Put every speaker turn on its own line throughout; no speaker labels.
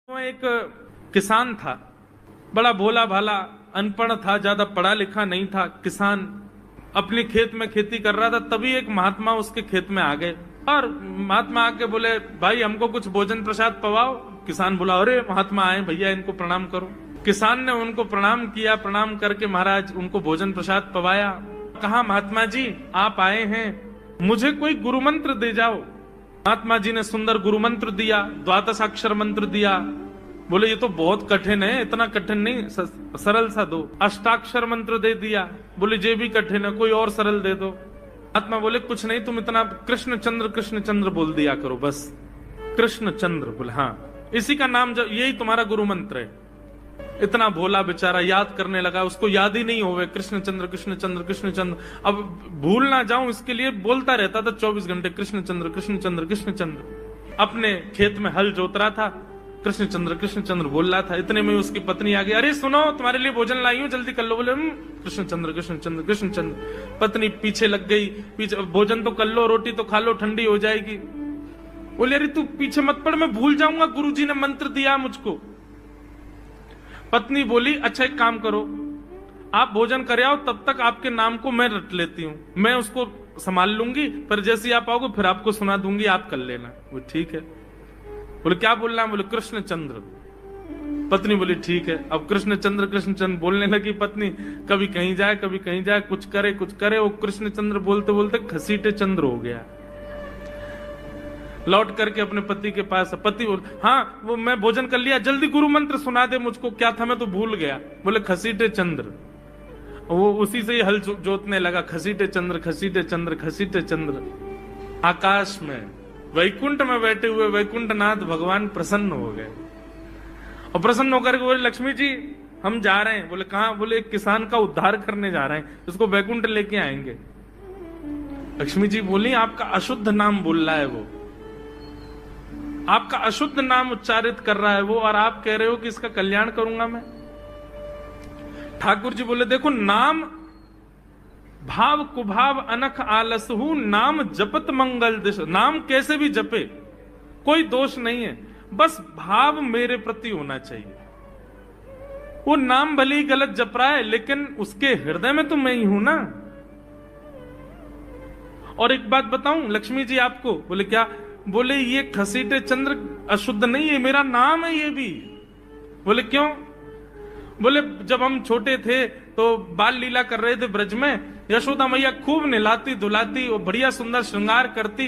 वो एक किसान था, बड़ा भोला भाला, अनपढ़ था, ज्यादा पढ़ा लिखा नहीं था। किसान अपने खेत में खेती कर रहा था, तभी एक महात्मा उसके खेत में आ गए और महात्मा आके बोले, भाई हमको कुछ भोजन प्रसाद पवाओ। किसान बोला, अरे महात्मा आए, भैया इनको प्रणाम करो। किसान ने उनको प्रणाम किया, प्रणाम करके महाराज उनको भोजन प्रसाद पवाया। कहा, महात्मा जी आप आए हैं, मुझे कोई गुरु मंत्र दे जाओ। महात्मा जी ने सुंदर गुरु मंत्र दिया, द्वादशाक्षर मंत्र दिया। बोले ये तो बहुत कठिन है, इतना कठिन नहीं, सरल सा दो। अष्टाक्षर मंत्र दे दिया। बोले ये भी कठिन है, कोई और सरल दे दो। महात्मा बोले कुछ नहीं, तुम इतना कृष्ण चंद्र बोल दिया करो बस। कृष्ण चंद्र बोले हाँ, इसी का नाम यही तुम्हारा गुरु मंत्र है। इतना भोला बेचारा याद करने लगा, उसको याद ही नहीं होवे कृष्ण चंद्र कृष्ण चंद्र कृष्ण चंद्र। अब भूल ना जाऊं इसके लिए बोलता रहता था 24 घंटे, कृष्ण चंद्र कृष्ण चंद्र कृष्ण चंद्र। अपने खेत में हल जोत रहा था, कृष्ण चंद्र बोल रहा था। इतने में उसकी पत्नी आ गई, अरे सुनो तुम्हारे लिए भोजन लाई हूं, जल्दी कर लो। बोले कृष्ण चंद्र कृष्ण चंद्र कृष्ण चंद्र। पत्नी पीछे लग गई, पीछे भोजन तो कर लो, रोटी तो खा लो, ठंडी हो जाएगी। बोले अरे तू पीछे मत पड़, मैं भूल जाऊंगा, गुरुजी ने मंत्र दिया मुझको। पत्नी बोली, अच्छा एक काम करो, आप भोजन कर आओ, तब तक आपके नाम को मैं रट लेती हूँ, मैं उसको संभाल लूंगी, पर जैसे आप आओगे फिर आपको सुना दूंगी, आप कर लेना। वो ठीक है। बोले क्या बोलना है? बोले कृष्ण चंद्र। पत्नी बोली ठीक है। अब कृष्ण चंद्र बोलने लगी पत्नी, कभी कहीं जाए कभी कहीं जाए, कुछ करे। वो कृष्ण चंद्र बोलते बोलते घसीटे चंद्र हो गया। लौट करके अपने पति के पास, पति बोल, हाँ वो मैं भोजन कर लिया, जल्दी गुरु मंत्र सुना दे मुझको, क्या था मैं तो भूल गया। बोले घसीटे चंद्र। वो उसी से ही हल जोतने लगा, घसीटे चंद्र घसीटे चंद्र घसीटे चंद्र। आकाश में वैकुंठ में बैठे हुए वैकुंठनाथ भगवान प्रसन्न हो गए और प्रसन्न होकर के बोले, लक्ष्मी जी हम जा रहे हैं। बोले कहाँ? बोले एक किसान का उद्धार करने जा रहे हैं, उसको वैकुंठ लेके आएंगे। लक्ष्मी जी बोली, आपका अशुद्ध नाम बोल रहा है वो, आपका अशुद्ध नाम उच्चारित कर रहा है वो, और आप कह रहे हो कि इसका कल्याण करूंगा मैं। ठाकुर जी बोले, देखो नाम भाव कुभाव अनख आलसहु, नाम जपत मंगल दिश। नाम कैसे भी जपे कोई दोष नहीं है, बस भाव मेरे प्रति होना चाहिए। वो नाम भले ही गलत जप रहा है, लेकिन उसके हृदय में तो मैं ही हूं ना। और एक बात बताऊं लक्ष्मी जी आपको। बोले क्या? बोले ये घसीटे चंद्र अशुद्ध नहीं है, मेरा नाम है ये भी। बोले क्यों? बोले जब हम छोटे थे तो बाल लीला कर रहे थे ब्रज में, यशोदा मैया खूब नहलाती धुलाती और बढ़िया सुंदर श्रृंगार करती,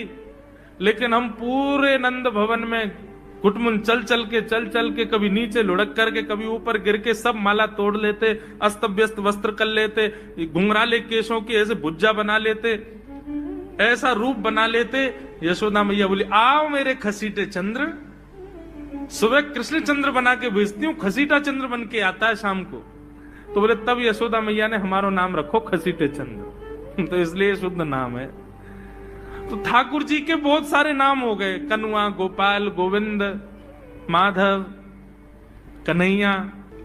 लेकिन हम पूरे नंद भवन में घुटमुन चल चल के कभी नीचे लुढ़क करके कभी ऊपर गिर के सब माला तोड़ लेते, अस्त व्यस्त वस्त्र कर लेते, घुंघराले केशों की ऐसे भुज्जा बना लेते, ऐसा रूप बना लेते। यशोदा मैया बोली, आओ मेरे घसीटे चंद्र। सुबह कृष्ण चंद्र बना के भेजती हूँ, घसीटा चंद्र बन के आता है शाम को। तो बोले तब यशोदा मैया ने हमारा नाम रखो घसीटे चंद्र। तो इसलिए शुद्ध नाम है। तो ठाकुर जी के बहुत सारे नाम हो गए, कनुआ, गोपाल, गोविंद, माधव, कन्हैया।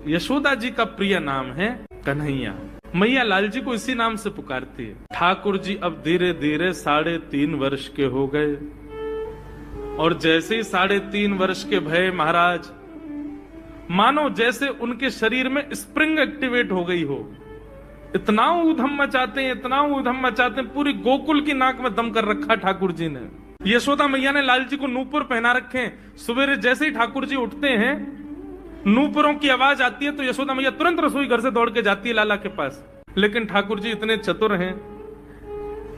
यशोदा जी का प्रिय नाम है कन्हैया। मैया लाल जी को इसी नाम से पुकारती है। ठाकुर जी अब धीरे धीरे 3.5 वर्ष के हो गए, और जैसे ही 3.5 वर्ष के भय महाराज, मानो जैसे उनके शरीर में स्प्रिंग एक्टिवेट हो गई हो। इतना ऊधम मचाते हैं, इतना ऊधम मचाते हैं, पूरी गोकुल की नाक में दम कर रखा ठाकुर जी ने। यशोदा मैया ने लाल जी को नूपुर पहना रखे। सवेरे जैसे ही ठाकुर जी उठते हैं, नूपुरों की आवाज आती है तो यशोदा मैया तुरंत रसोई घर से दौड़ के जाती है लाला के पास। लेकिन ठाकुर जी इतने चतुर हैं,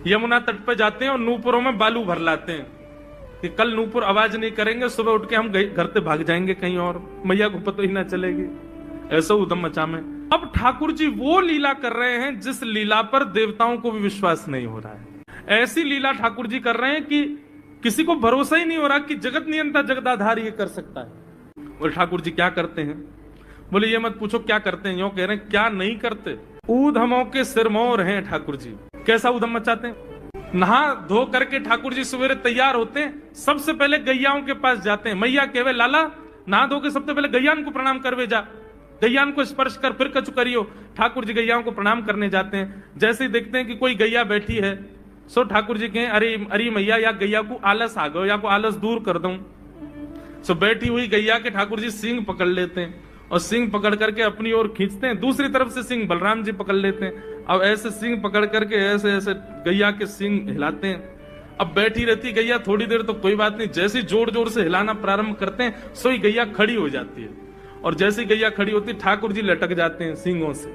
यमुना तट पर जाते हैं और नूपुरों में बालू भर लाते हैं कि कल नूपुर आवाज नहीं करेंगे, सुबह उठ के हम घर से भाग जाएंगे कहीं और, मैया को पता ही ना चलेगी। ऐसा उधम मचा में अब ठाकुर जी वो लीला कर रहे हैं जिस लीला पर देवताओं को भी विश्वास नहीं हो रहा है। ऐसी लीला ठाकुर जी कर रहे हैं कि किसी को भरोसा ही नहीं हो रहा कि जगत नियंता जगदाधार ये कर सकता है। और ठाकुर जी क्या करते हैं? बोले ये मत पूछो क्या करते हैं, यूं कह रहे हैं क्या नहीं करते। ऊधमों के सिरमौर हैं ठाकुर जी। कैसा उधम मचाते हैं? नहा धो करके ठाकुर जी सवेरे तैयार होते हैं, सबसे पहले गैयाओं के पास जाते हैं। मैया कहवे लाला नहा धो के सबसे पहले गैयान को प्रणाम करवे जा, गैयान को स्पर्श कर फिर कछु करियो। ठाकुर जी गैयाओं को प्रणाम करने जाते हैं। जैसे ही देखते हैं कि कोई गैया बैठी है, सो ठाकुर जी कहें, अरे अरे मैया या गैया को आलस आ गयो, या को आलस दूर कर दूं। सो बैठी हुई गैया के ठाकुर जी सींग पकड़ लेते हैं और सींग पकड़ करके अपनी ओर खींचते हैं, दूसरी तरफ से सींग बलराम जी पकड़ लेते हैं। अब ऐसे सींग पकड़ करके ऐसे ऐसे गैया के सींग हिलाते हैं। अब बैठी रहती गैया थोड़ी देर तो कोई बात नहीं, जैसे जोर जोर से हिलाना प्रारंभ करते हैं सोई गैया खड़ी हो जाती है, और जैसी गैया खड़ी होती ठाकुर जी लटक जाते हैं सींगों से।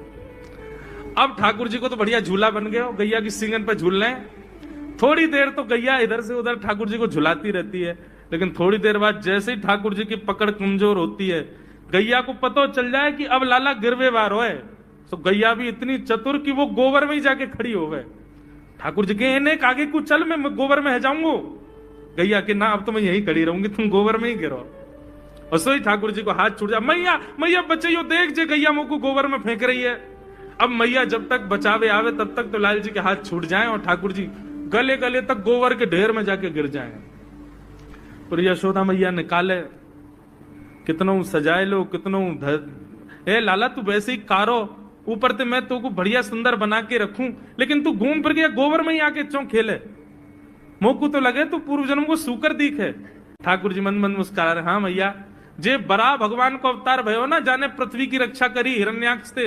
अब ठाकुर जी को तो बढ़िया झूला बन गया, गैया की सींगन पे झूल रहे हैं। थोड़ी देर तो गैया इधर से उधर ठाकुर जी को झुलाती रहती है, लेकिन थोड़ी देर बाद जैसे ही ठाकुर जी की पकड़ कमजोर होती है, गैया को पता चल जाए कि अब लाला गिरवे वार हो है, तो गैया भी इतनी चतुर कि वो गोबर में ही जाके खड़ी हो गए। ठाकुर जी के इन्हें आगे कुछ चल, मैं गोबर में जाऊंगा। गैया के ना, अब तो मैं यही खड़ी रहूंगी, तुम गोबर में ही गिरो। और सोई ठाकुर जी को हाथ छूट जा, मैया मैया बचाइयो, देख जे गैया मुझको गोबर में फेंक रही है। अब मैया जब तक बचावे आवे तब तक तो लाल जी के हाथ छूट जाएं और ठाकुर जी गले गले तक गोबर के ढेर में जाके गिर जाएं। पर यशोदा मैया निकाले, कितनों सजाए लो, कितनों ए लाला तू वैसे ही कारो, ऊपर ते मैं तो को बढ़िया सुंदर बना के रखूं, लेकिन तू घूम फिर गया गोबर में ही आके चौं खेले, मोकू तो लगे तू पूर्व जन्म को सूकर दिखे। ठाकुर जी मन मन मुस्कुरा रहे, हाँ मैया जे बड़ा भगवान को अवतार भयो ना, जाने पृथ्वी की रक्षा करी हिरण्याक्ष से।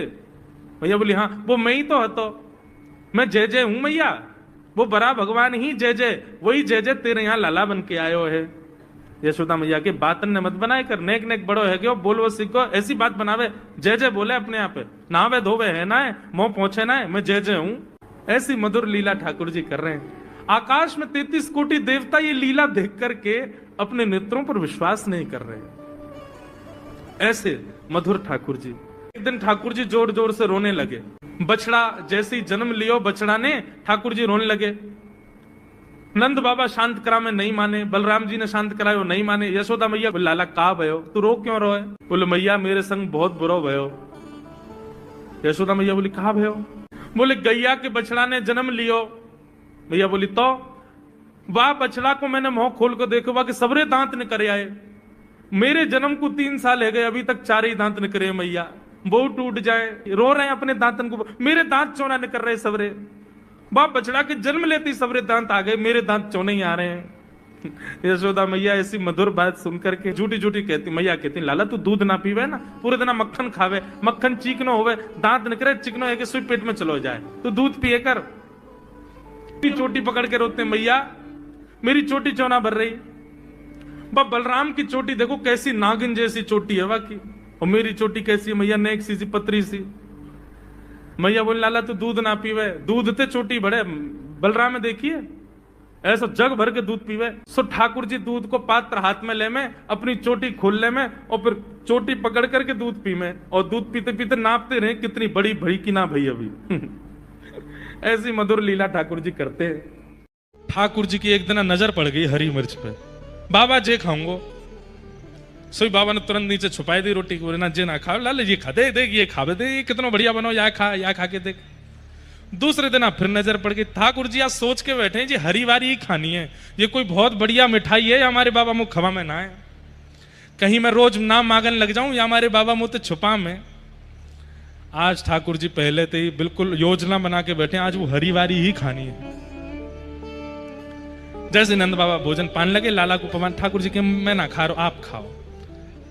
मैया बोली हाँ वो मैं ही तो हतो, मैं जय जय हूं मैया, वो बड़ा भगवान ही जय जय, वही जय जय तेरे यहाँ लाला बन के आयो है। यशोदा मैया के बातन ने मत बनाए कर, नेक नेक बड़ो है क्यों, बोल वो सीखो, ऐसी बात बनावे, जय जय बोले अपने आप पे, नहावे धोवे है ना है, मोह पहुंचे ना है, मैं जय जय हूं। ऐसी मधुर लीला ठाकुर जी कर रहे हैं। आकाश में 33 कोटि देवता ये लीला देख करके अपने नेत्रों पर विश्वास नहीं कर रहे, ऐसे मधुर ठाकुर जी। एक दिन ठाकुर जी जोर जोर से रोने लगे, बछड़ा जैसे ही जन्म लियो बछड़ा ने, ठाकुर जी रोने लगे। नंद बाबा शांत करा में नहीं माने, बलराम जी ने शांत करायो नहीं माने। यशोदा मैया बोले लाला का भयो, तू रो क्यों रोए? बोले मैया मेरे संग बहुत बुरा भयो। यशोदा मैया बोली कहा भयो? बोले गैया के बछड़ा ने जन्म लियो। मैया बोली तो वाह बछड़ा को मैंने मुंह खोल कर देखो कि सबरे दांत निकरे आए, मेरे जन्म को 3 साल है गए अभी तक 4 ही दांत निकरे मैया, वो टूट जाए, रो रहे हैं अपने दांतन को, मेरे दांत चौना निकल रहे सबरे। बाप बछड़ा के जन्म लेते सबरे दांत आ गए, मेरे दांत चौने ही आ रहे हैं। यशोदा मैया ऐसी मधुर बात सुनकर के झूठी झूठी कहती, मैया कहती लाला तू दूध ना पीवे ना, पूरे दिन मक्खन खावे, मक्खन चिकनो होवे, दांत निकले चिकनो है कि सुई पेट में चलो जाए, तू दूध पिए कर। चोटी पकड़ के रोते मैया मेरी चोटी चौना भर रही। बाप बलराम की चोटी देखो कैसी नागिन जैसी चोटी है वाकई, और मेरी चोटी कैसी मैया नेक सी पतरी सी। मैया बोले लाला तू दूध ना पीवे, दूध ते चोटी बढ़े, बलराम में देखिए ऐसा जग भर के दूध पीवे। सो ठाकुर जी दूध को पात्र हाथ में ले में, अपनी चोटी खोल ले में, और फिर चोटी पकड़ करके दूध पी में, और दूध पीते पीते नापते रहे कितनी बड़ी भई कि ना भई अभी। ऐसी मधुर लीला ठाकुर जी करते हैं। ठाकुर जी की एक दिन नजर पड़ गई हरी मिर्च पे, बाबा जे खाऊंगो। सोई बाबा ने तुरंत नीचे छुपाई दी रोटी को, ना जे ना खा, लाल ये खा दे, देख ये खावे दे, ये कितना बढ़िया बनो, या खा के देख। दूसरे दिन फिर नजर पड़ गई, ठाकुर जी आज सोच के बैठे हैं जी हरी वारी ही खानी है, ये कोई बहुत बढ़िया मिठाई है या हमारे बाबा मुँह खवा में ना है, कहीं मैं रोज नाम मांगन लग जाऊं या हमारे बाबा मुँह तो छुपा में। आज ठाकुर जी पहले से ही बिल्कुल योजना बना के बैठे, आज वो हरी वारी ही खानी है। जैसे नंद बाबा भोजन पान लगे, लाला को पवन, ठाकुर जी के मैं ना खा रहा आप खाओ।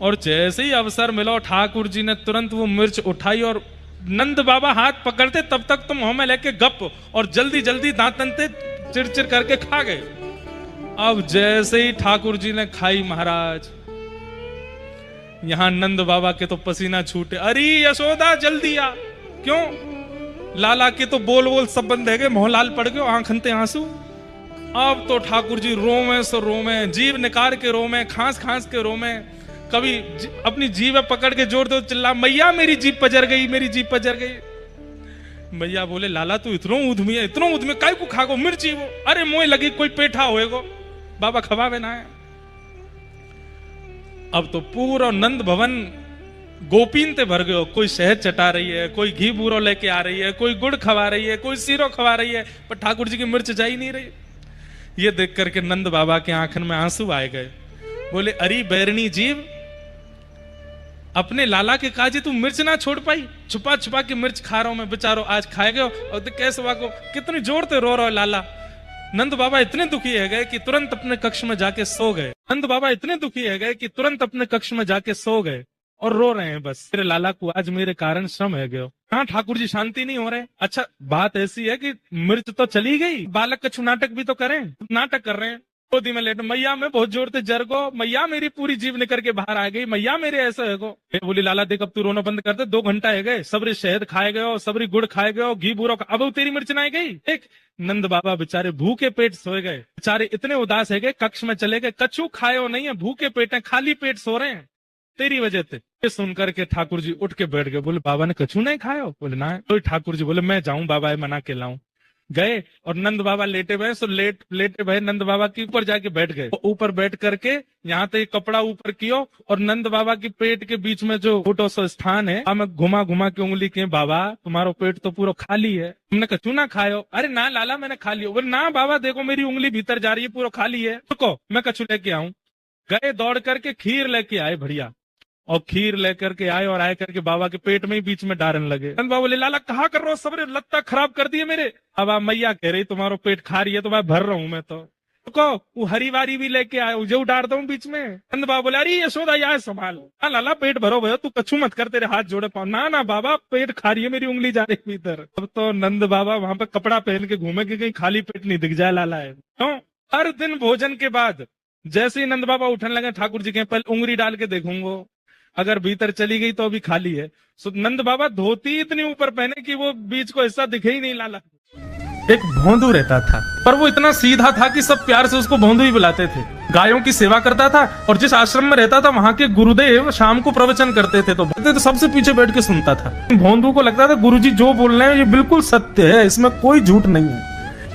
और जैसे ही अवसर मिला ठाकुर जी ने तुरंत वो मिर्च उठाई और नंद बाबा हाथ पकड़ते तब तक तुम मुंह में लेके गप, और जल्दी जल्दी दांतन से चिरचिर करके खा गए। अब जैसे ही ठाकुर जी ने खाई महाराज, यहां नंद बाबा के तो पसीना छूटे, अरे यशोदा जल्दी आ, क्यों लाला के तो बोल बोल सब बंद है गए, मोहलाल पड़ गए, आंखनते आंसू। अब तो ठाकुर जी रोवे सो रोवे, जीव निकाल के रोवे, खांस खांस के रोवे, कभी अपनी जीभ पकड़ के जोर दो चिल्ला, मैया मेरी जीभ पजर गई, मेरी जीभ पजर गई। मैया बोले लाला तू इतनो उधमी काय को खागो मिर्ची वो, अरे मोए लगी कोई पेठा होएगो, बाबा खवावे ना है। अब तो पूरा नंद भवन गोपीन ते भर गयो, कोई शहद चटा रही है, कोई घी बूरो लेके आ रही है, कोई गुड़ खवा रही है, कोई सीरो खवा रही है, पर ठाकुर जी की मिर्च जा ही नहीं रही। ये देख करके नंद बाबा के आंखन में आंसू आए गए। बोले अरे बैरनी जीव, अपने लाला के काजे तू मिर्च ना छोड़ पाई, छुपा छुपा के मिर्च खा रहा हूं मैं, बेचारो आज खाए गयो, और कैसे वाको कितनी जोर ते रो रहा है लाला। नंद बाबा इतने दुखी है गए कि तुरंत अपने कक्ष में जाके सो गए। नंद बाबा इतने दुखी है गए कि तुरंत अपने कक्ष में जाके सो गए और रो रहे हैं, बस मेरे लाला को आज मेरे कारण श्रम है गयो। हाँ ठाकुर जी शांति नहीं हो रहे। अच्छा बात ऐसी है कि मिर्च तो चली गई, बालक कछु नाटक भी तो करें, नाटक कर रहे हैं। गोदी में लेट, मैया मैं बहुत जोर से जर गो, मैया मेरी पूरी जीव निकल के बाहर आ गई, मैया मेरे ऐसा है गो। बोली लाला देख अब तू रोना बंद कर दे, 2 घंटा है गए, सबरी शहद खाए गए, सबरी गुड़ खाए गए, घी बूरा, अब तेरी मिर्च ना गई। एक नंद बाबा बेचारे भूखे पेट सोए गए, बेचारे इतने उदास है गए, कक्ष में चले गए, कछु खाए हो नहीं है, भूखे पेट है, खाली पेट सो रहे हैं तेरी वजह से। ये सुनकर के ठाकुर जी उठ के बैठ गए। बोले बाबा ने कछु नहीं खाया हो? बोले ना। तो ठाकुर जी बोले मैं जाऊं बाबा मना के लाऊं। गए और नंद बाबा लेटे हुए, सो लेटे भय नंद बाबा के ऊपर जाके बैठ गए। ऊपर बैठ करके यहाँ तक कपड़ा ऊपर कियो और नंद बाबा के पेट के बीच में जो छोटो सा स्थान है, मैं घुमा घुमा के उंगली के, बाबा तुम्हारा पेट तो पूरा खाली है, तुमने कछु ना खायो? अरे ना लाला मैंने खा लियो। बोले ना बाबा देखो मेरी उंगली भीतर जा रही है, पूरा खाली है, रुको मैं कछु लेके आऊं। गए दौड़ करके खीर लेके आए बढ़िया, और खीर लेकर के आए और आए करके बाबा के पेट में ही बीच में डारन लगे। नंद बाबा बोले लाला कहा कर रहे हो, सबरे लत्ता खराब कर दिए मेरे। अब आप मैया कह रही तुम्हारा पेट खा रही है तो मैं भर रहा हूं, मैं तो रुको वो हरी वारी भी लेके आए, उसे डाल दू बीच में। नंद बाबा बोले अरे यशोदा यार संभाल, लाला पेट भरो भैया, तू कछु मत कर, तेरे हाथ जोड़े पाओ। ना ना बाबा पेट खा रही है मेरी, उंगली जा रही भीतर। अब तो नंद बाबा वहां पे कपड़ा पहन के घूमे कि कहीं खाली पेट नहीं दिख जाए लाला है। तो हर दिन भोजन के बाद जैसे ही नंद बाबा उठने लगे, ठाकुर जी के पहले उंगली डाल के देखूंगो, अगर भीतर चली गई तो अभी खाली है। सो नंद बाबा धोती इतनी ऊपर पहने कि वो बीच को हिस्सा दिखे ही नहीं लाला। एक भोंदू रहता था, पर वो इतना सीधा था कि सब प्यार से उसको भोंदू ही बुलाते थे। गायों की सेवा करता था और जिस आश्रम में रहता था वहां के गुरुदेव शाम को प्रवचन करते थे तो सबसे पीछे बैठ के सुनता था। भोंदू को लगता था गुरुजी जो बोल रहे हैं ये बिल्कुल सत्य है, इसमें कोई झूठ नहीं है।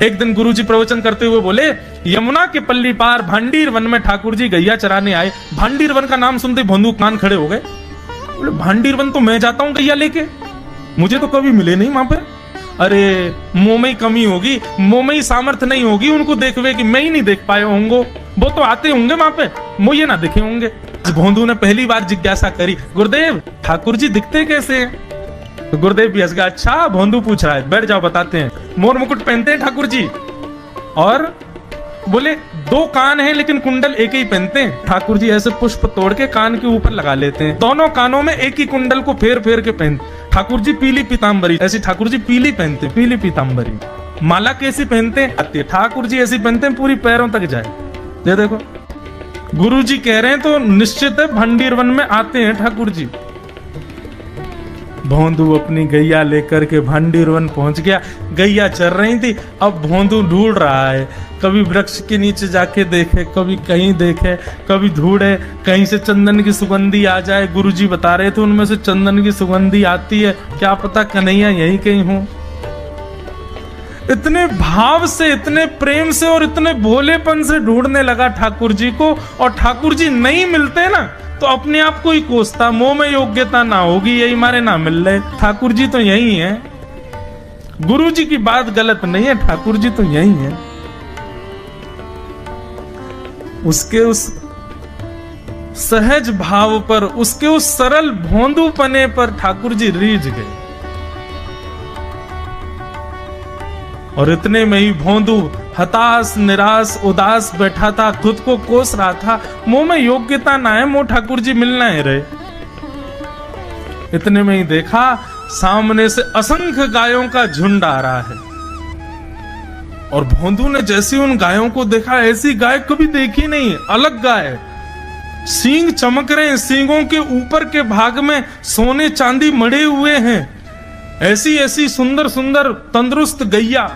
एक दिन गुरुजी प्रवचन करते हुए बोले, यमुना के पल्ली पार भांडीर वन में ठाकुर जी गैया चराने आए। भांडीर वन का नाम सुनते भोंदू कान खड़े हो गए। बोले भांडीर वन तो मैं जाता हूँ गैया लेके, मुझे तो कभी मिले नहीं वहां पे। अरे मुंह में ही कमी होगी, मुंह में ही सामर्थ्य नहीं होगी उनको देखवे कि मैं ही नहीं देख पाए होंगे, वो तो आते होंगे वहां पे, मुझे ना दिखे होंगे। भोंदू ने पहली बार जिज्ञासा करी, गुरुदेव ठाकुर जी दिखते कैसे हैं? तो गुरुदेव भी हंस गया, अच्छा भोंदू पूछ रहा है, बैठ जाओ बताते हैं। मोर मुकुट पहनते हैं ठाकुर जी, और बोले 2 कान हैं लेकिन कुंडल एक ही पहनते हैं। ठाकुर जी ऐसे पुष्प तोड़ के कान के ऊपर लगा लेते हैं, दोनों कानों में एक ही कुंडल को फेर फेर के पहनते। ठाकुर जी पीली पीताम्बरी, ऐसी ठाकुर जी पीली पहनते, पीली पीताम्बरी। माला कैसी पहनते हैं? ठाकुर जी ऐसी पहनते हैं पूरी पैरों तक जाए। ये देखो गुरु जी कह रहे हैं तो निश्चित है भांडीर वन में आते हैं ठाकुर जी। भोंदू अपनी गैया लेकर के भांडीर वन पहुंच गया। गैया चर रही थी, अब भोंदू ढूंढ रहा है, कभी वृक्ष के नीचे जाके देखे, कभी कहीं देखे, कभी ढूंढे कहीं से चंदन की सुगंधी आ जाए। गुरुजी बता रहे थे उनमें से चंदन की सुगंधी आती है, क्या पता कन्हैया यहीं कहीं हो। इतने भाव से, इतने प्रेम से और इतने भोलेपन से ढूंढने लगा ठाकुर जी को, और ठाकुर जी नहीं मिलते ना तो अपने आप को ही कोसता, मोह में योग्यता ना होगी यही मारे ना मिल रहे, ठाकुर जी तो यही है। गुरु जी की बात गलत नहीं है, ठाकुर जी तो यही है। उसके उस सहज भाव पर, उसके उस सरल भोंदूपने पर ठाकुर जी रीझ गए। और इतने में ही भोंदू हताश निराश उदास बैठा था, खुद को कोस रहा था, मुंह में योग्यता ना है, मुंह ठाकुर जी मिलना है रहे। इतने में ही देखा सामने से असंख्य गायों का झुंड आ रहा है, और भोंदू ने जैसे उन गायों को देखा, ऐसी गाय कभी देखी नहीं, अलग गाय, सींग चमक रहे हैं, सींगों के ऊपर के भाग में सोने चांदी मड़े हुए हैं, ऐसी ऐसी सुंदर सुंदर तंदुरुस्त गैया।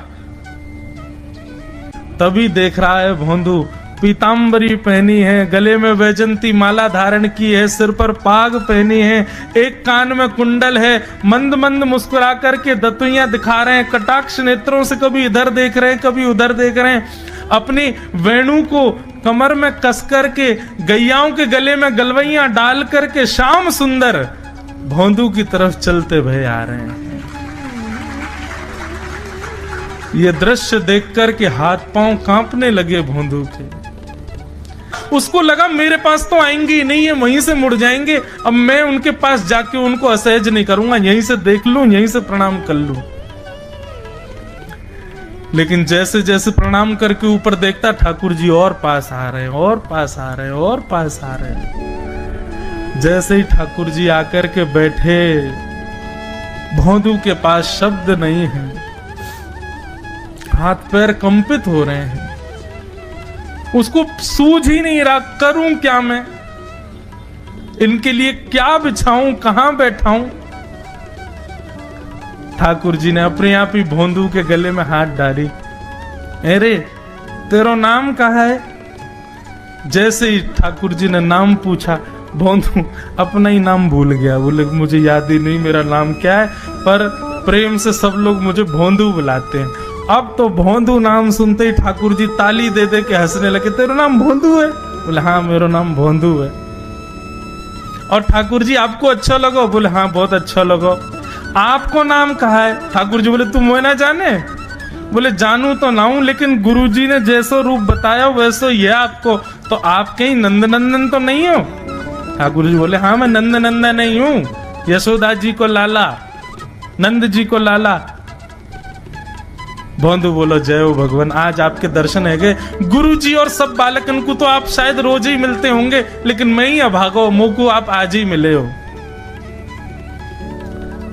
तभी देख रहा है भोंदू, पीताम्बरी पहनी है, गले में वैजंती माला धारण की है, सिर पर पाग पहनी है, एक कान में कुंडल है, मंद मंद मुस्कुरा करके दतुइयां दिखा रहे हैं, कटाक्ष नेत्रों से कभी इधर देख रहे हैं कभी उधर देख रहे हैं, अपनी वेणु को कमर में कस करके गैयाओं के गले में गलवैयां डाल करके श्याम सुंदर भोंदू की तरफ चलते भय आ रहे हैं। ये दृश्य देख करके हाथ पांव कांपने लगे भोंदू के। उसको लगा मेरे पास तो आएंगे ही नहीं है, वहीं से मुड़ जाएंगे, अब मैं उनके पास जाके उनको असहज नहीं करूंगा, यहीं से देख लूं, यहीं से प्रणाम कर लूं। लेकिन जैसे जैसे प्रणाम करके ऊपर देखता, ठाकुर जी और पास आ रहे हैं, और पास आ रहे हैं, और पास आ रहे हैं। जैसे ही ठाकुर जी आकर के बैठे, भोंदू के पास शब्द नहीं है, हाथ पैर कंपित हो रहे हैं, उसको सूझ ही नहीं रहा करूं क्या मैं, इनके लिए क्या बिछाऊं, कहां बैठाऊं। ठाकुर जी ने अपने आप ही भोंदू के गले में हाथ डाली, अरे तेरा नाम कहा है। जैसे ही ठाकुर जी ने नाम पूछा, भोंदू अपना ही नाम भूल गया, बोले मुझे याद ही नहीं मेरा नाम क्या है, पर प्रेम से सब लोग मुझे भोंदू बुलाते हैं। अब तो भोंदू नाम सुनते ही ठाकुर जी ताली दे दे के हंसने लगे, तेरा नाम भोंदू है? बोले हाँ मेरा नाम भोंदू है। और ठाकुर जी आपको अच्छा लगा? बोले हाँ बहुत अच्छा लगा। आपको नाम कहा है? ठाकुर जी बोले तुम वो ना जाने? बोले जानू तो ना हूं, लेकिन गुरुजी ने जैसो रूप बताया वैसो ये आपको, तो आप कहीं नंदनंदन तो नहीं हो? ठाकुर जी बोले हाँ मैं नंदनंदन नहीं हूं, यशोदा जी को लाला, नंद जी को लाला। भोंदू बोलो जय हो भगवान, आज आपके दर्शन है गए। गुरुजी और सब बालकन को तो आप शायद रोज ही मिलते होंगे, लेकिन मैं ही अभागो, मोको आप आज ही मिले हो।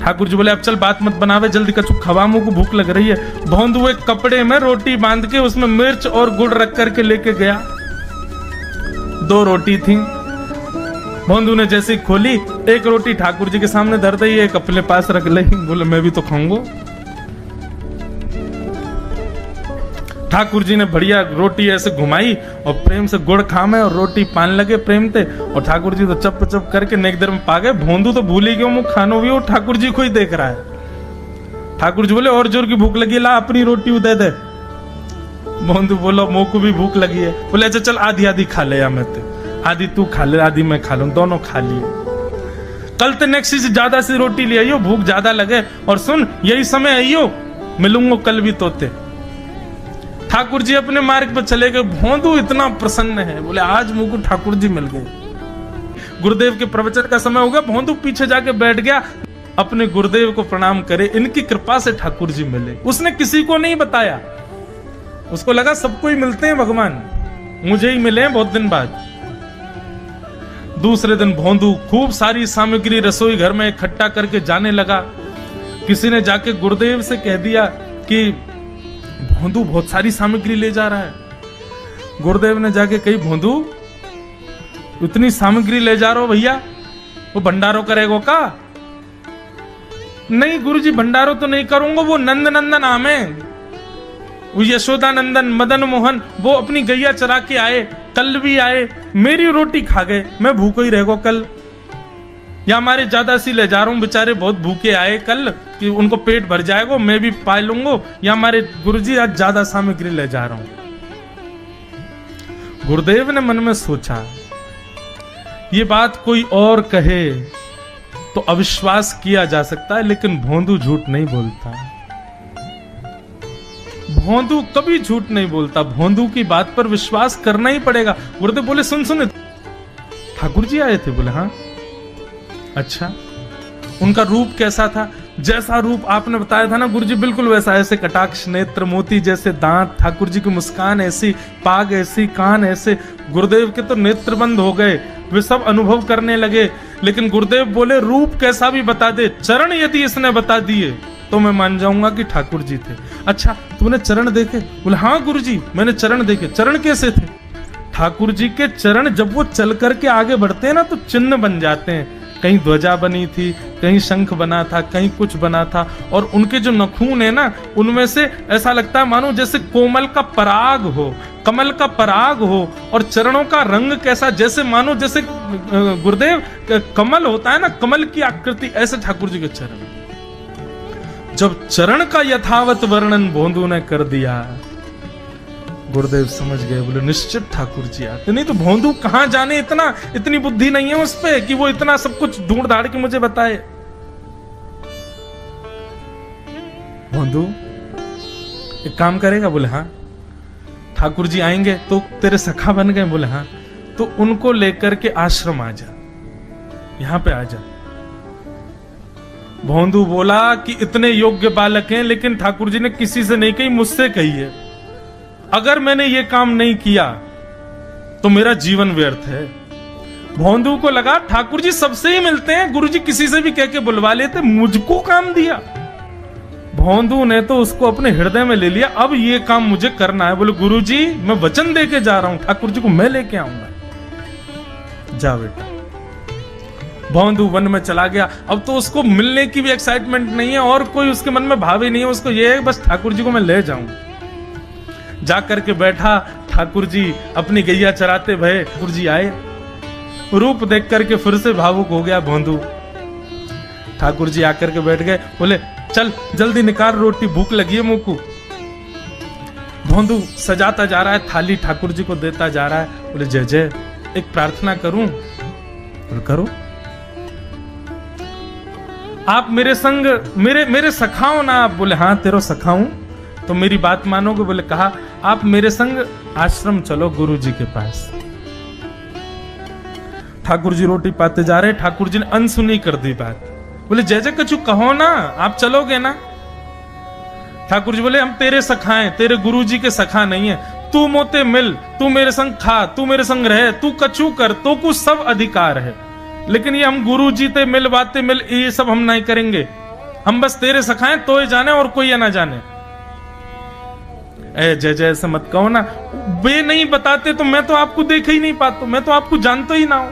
ठाकुर जी बोले अब चल बात मत बनावे, जल्दी कछु खवा, मुंह को भूख लग रही है। भोंदू एक कपड़े में रोटी बांध के उसमें मिर्च और गुड़ रख करके लेके गया। 2 रोटी थी। भोंदू ने जैसे खोली, एक रोटी ठाकुर जी के सामने धर दी, एक अपने पास रख ली। बोले मैं भी तो खाऊंगा। ठाकुर जी ने बढ़िया रोटी ऐसे घुमाई और प्रेम से गुड़ खामे और रोटी पान लगे प्रेम ते, और ठाकुर जी तो चप चप करके नेक देर में पा गए। भोंदू तो भूल ही गयो, मुंह खानो भी, और ठाकुर जी को ही देख रहा है। ठाकुर जी बोले और जोर की भूख लगी, ला अपनी रोटी दे दे। भोंदू बोलो मुंह को भी भूख लगी है। बोले अच्छा चल आधी आधी खा ले, या मैं आधी तू खा ले आधी मैं खा लूं, दोनों खा लिए। कल ते नेक्स्ट से ज्यादा सी रोटी ले आइयो, भूख ज्यादा लगे, और सुन यही समय आइयो, मिलूंगा कल भी तोते। ठाकुर जी अपने मार्ग पर चले गए। भोंदू इतना प्रसन्न है, बोले आज मुंह को ठाकुर जी मिल गए। गुरुदेव के प्रवचन का समय हो गया, भोंदू पीछे जाके बैठ गया, अपने गुरुदेव को प्रणाम करे, इनकी कृपा से ठाकुर जी मिले। उसने किसी को नहीं बताया, उसको लगा सबको ही मिलते हैं भगवान, मुझे ही मिले हैं बहुत दिन बाद। दूसरे दिन भोंदू खूब सारी सामग्री रसोई घर में इकट्ठा करके जाने लगा। किसी ने जाके गुरुदेव से कह दिया कि भोंदू बहुत सारी सामग्री ले जा रहा है। गुरुदेव ने जाके कही भोंदू इतनी सामग्री ले जा रहा हो भैया, वो भंडारो करेगो का? नहीं गुरुजी भंडारो तो नहीं करूंगा, वो नंद नंदन नाम है, वो यशोदा नंदन मदन मोहन, वो अपनी गैया चरा के आए, कल भी आए, मेरी रोटी खा गए, मैं भूखो ही रहेगा कल। या हमारे ज्यादा सी ले जा रहा हूँ, बेचारे बहुत भूखे आए कल, कि उनको पेट भर जाएगा, मैं भी पा लूंगा, या हमारे गुरुजी आज ज्यादा सामग्री ले जा रहा हूं। गुरुदेव ने मन में सोचा ये बात कोई और कहे तो अविश्वास किया जा सकता है, लेकिन भोंदू झूठ नहीं बोलता। भोंदू कभी झूठ नहीं बोलता, भोंदू की बात पर विश्वास करना ही पड़ेगा। गुरुदेव बोले सुन सुन ठाकुर जी आए थे? बोले हाँ। अच्छा उनका रूप कैसा था? जैसा रूप आपने बताया था ना गुरुजी, बिल्कुल वैसा, ऐसे कटाक्ष नेत्र, मोती जैसे दांत, ठाकुर जी की मुस्कान ऐसी, पाग ऐसी, कान ऐसे। गुरुदेव के तो नेत्र बंद हो गए, वे सब अनुभव करने लगे। लेकिन गुरुदेव बोले रूप कैसा भी बता दे, चरण यदि इसने बता दिए तो मैं मान जाऊंगा कि ठाकुर जी थे। अच्छा तूने चरण देखे? बोले हाँ गुरुजी मैंने चरण देखे। चरण कैसे थे? ठाकुर जी के चरण जब वो चल करके आगे बढ़ते हैं ना तो चिन्ह बन जाते हैं, कहीं ध्वजा बनी थी, कहीं शंख बना था, कहीं कुछ बना था, और उनके जो नखून है ना उनमें से ऐसा लगता है मानो जैसे कोमल का पराग हो, कमल का पराग हो। और चरणों का रंग कैसा, जैसे मानो जैसे गुरुदेव कमल होता है ना, कमल की आकृति, ऐसे ठाकुर जी के चरण। जब चरण का यथावत वर्णन भोंदू ने कर दिया, गुरुदेव समझ गए, बोले निश्चित ठाकुर जी आते। नहीं तो भोंदू कहां जाने, इतनी बुद्धि नहीं है उस पे कि वो इतना सब कुछ ढूंढ धाड़ के मुझे बताए। भोंदू एक काम करेगा? बोले हाँ। ठाकुर जी आएंगे तो तेरे सखा बन गए? बोले हाँ। तो उनको लेकर के आश्रम आ जा, यहां पे आ जा। भोंदू बोला कि इतने योग्य बालक हैं, लेकिन ठाकुर जी ने किसी से नहीं कही, मुझसे कही है। अगर मैंने ये काम नहीं किया तो मेरा जीवन व्यर्थ है। भोंदू को लगा ठाकुर जी सबसे ही मिलते हैं, गुरु जी किसी से भी कह के बुलवा लेते, मुझको काम दिया। भोंदू ने तो उसको अपने हृदय में ले लिया, अब ये काम मुझे करना है। बोले गुरु जी मैं वचन दे के जा रहा हूं, ठाकुर जी को मैं लेके आऊंगा। जा बेटा। भोंदू वन में चला गया। अब तो उसको मिलने की भी एक्साइटमेंट नहीं है और कोई उसके मन में भाव ही नहीं है, उसको ये है बस ठाकुर जी को मैं ले जाऊं। जाकर के बैठा, ठाकुर जी अपनी गैया चराते भये, ठाकुर जी आए, रूप देख करके फिर से भावुक हो गया भोंदू। ठाकुर जी आकर के बैठ गए, बोले चल जल्दी निकाल रोटी, भूख लगी है मुंह को। भोंदू सजाता जा रहा है, थाली ठाकुर जी को देता जा रहा है। बोले जय जय, एक प्रार्थना करूं? बोले करो। आप मेरे संग मेरे सखाओ ना आप? बोले हाँ तेरो सखाऊं तो मेरी बात मानोगे? बोले कहा आप मेरे संग आश्रम चलो गुरु जी के पास। ठाकुर जी रोटी पाते जा रहे, ठाकुर जी ने अनसुनी कर दी बात। बोले जय जय कछु कहो ना, आप चलोगे ना? ठाकुर जी बोले हम तेरे सखा हैं, तेरे गुरु जी के सखा नहीं है। तू मोते मिल, तू मेरे संग खा, तू मेरे संग रहे, तू कछु कर, तो कुछ सब अधिकार है, लेकिन ये हम गुरु जी ते मिल बातें मिल ये सब हम नहीं करेंगे। हम बस तेरे सखा हैं, तो ये जाने और कोई ये ना जाने। ए जय जय ऐसे मत कहो ना, वे नहीं बताते तो मैं तो आपको देख ही नहीं पाता, मैं तो आपको जानता ही ना हूं।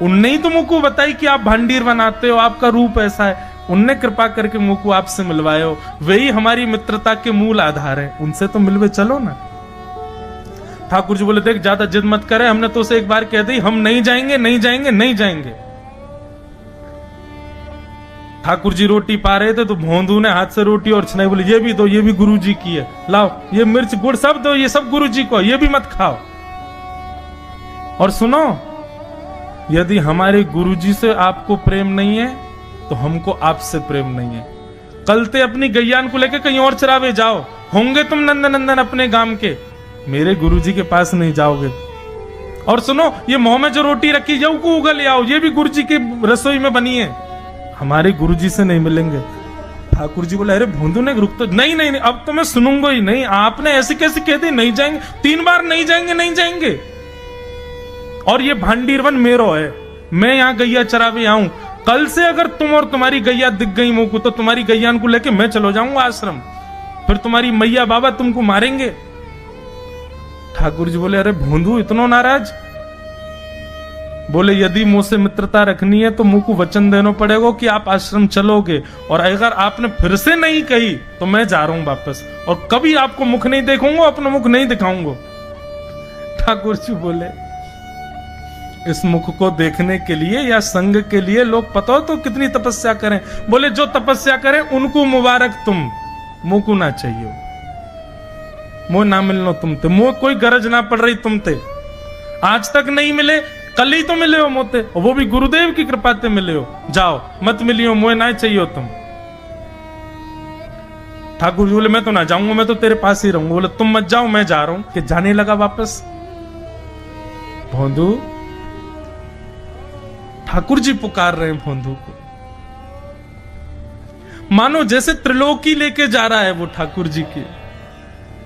उनने ही तो मुझको बताई कि आप भांडीर बनाते हो, आपका रूप ऐसा है, उनने कृपा करके मुझको आपसे मिलवाए हो, वही हमारी मित्रता के मूल आधार है, उनसे तो मिलवे चलो ना। ठाकुर जी बोले देख ज्यादा जिद मत करे, हमने तो उसे एक बार कह दी हम नहीं जाएंगे नहीं जाएंगे नहीं जाएंगे। ठाकुर जी रोटी पा रहे थे तो भोंदू ने हाथ से रोटी और छनाई, बोले ये भी दो, ये भी गुरु जी की है, लाओ ये मिर्च गुड़ सब दो, ये सब गुरु जी को, ये भी मत खाओ। और सुनो, यदि हमारे गुरुजी से आपको प्रेम नहीं है तो हमको आपसे प्रेम नहीं है। कल ते अपनी गैयान को लेकर कहीं और चरावे जाओ, होंगे तुम नंदन अपने गांव के, मेरे गुरुजी के पास नहीं जाओगे। और सुनो, ये मुंह में जो रोटी रखी जाओ को उगल ले आओ, ये भी गुरुजी की रसोई में बनी है, हमारे गुरुजी से नहीं मिलेंगे। ठाकुर जी बोले अरे भोंदू ने रुक तो नहीं, नहीं नहीं अब तो मैं सुनूंगा ही नहीं, आपने ऐसे कैसे कह दी नहीं जाएंगे, 3 बार नहीं जाएंगे नहीं जाएंगे। और ये भांडीरवन मेरो है, मैं यहाँ गैया चरावे आऊं, कल से अगर तुम और तुम्हारी गैया दिख गई मुंह को तो तुम्हारी गैयान को लेके मैं चलो जाऊंगा आश्रम, फिर तुम्हारी मैया बाबा तुमको मारेंगे। ठाकुर जी बोले अरे भोंदू इतना नाराज? बोले यदि मुंह से मित्रता रखनी है तो मुंह को वचन देना पड़ेगा कि आप आश्रम चलोगे, और अगर आपने फिर से नहीं कही तो मैं जा रहा हूं वापस, और कभी आपको मुख नहीं देखूंगा, अपना मुख नहीं दिखाऊंगा। ठाकुर जी बोले इस मुख को देखने के लिए या संग के लिए लोग पता हो तो कितनी तपस्या करें। बोले जो तपस्या करें उनको मुबारक, तुम मुंह को ना चाहिए, मुंह ना मिलनो तुमते, मुंह कोई गरज ना पड़ रही तुमते, आज तक नहीं मिले, कल ही तो मिले हो मोते, और वो भी गुरुदेव की कृपा से मिले हो, जाओ मत मिलियो, मुझे ना चाहिए तुम। ठाकुर जी बोले मैं तो ना जाऊंगा, मैं तो तेरे पास ही रहूंगा। बोले तुम मत जाओ, मैं जा रहा हूं। कि जाने लगा वापस। भोंदू, ठाकुर जी पुकार रहे हैं भोंदू को, मानो जैसे त्रिलोकी लेके जा रहा है वो ठाकुर जी की,